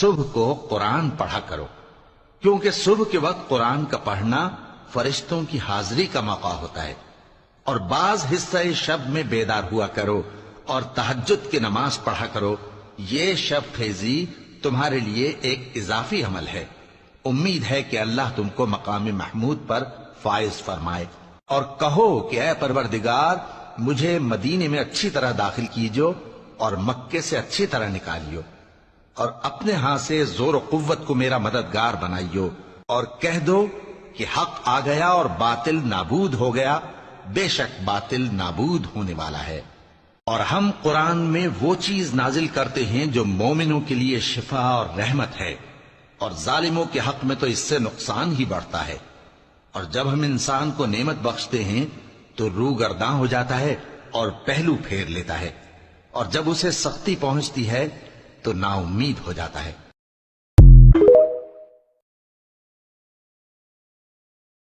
صبح کو قرآن پڑھا کرو، کیونکہ صبح کے وقت قرآن کا پڑھنا فرشتوں کی حاضری کا موقع ہوتا ہے۔ اور بعض حصہ شب میں بیدار ہوا کرو اور تہجد کی نماز پڑھا کرو، یہ شب خیزی تمہارے لیے ایک اضافی عمل ہے۔ امید ہے کہ اللہ تم کو مقام محمود پر فائز فرمائے۔ اور کہو کہ اے پروردگار، مجھے مدینے میں اچھی طرح داخل کیجو اور مکے سے اچھی طرح نکالیو، اور اپنے ہاں سے زور و قوت کو میرا مددگار بنائیو، اور کہہ دو کہ حق آ گیا اور باطل نابود ہو گیا، بے شک باطل نابود ہونے والا ہے۔ اور ہم قرآن میں وہ چیز نازل کرتے ہیں جو مومنوں کے لیے شفا اور رحمت ہے، اور ظالموں کے حق میں تو اس سے نقصان ہی بڑھتا ہے۔ اور جب ہم انسان کو نعمت بخشتے ہیں تو روح گرداں ہو جاتا ہے اور پہلو پھیر لیتا ہے، اور جب اسے سختی پہنچتی ہے تو نا امید ہو جاتا ہے۔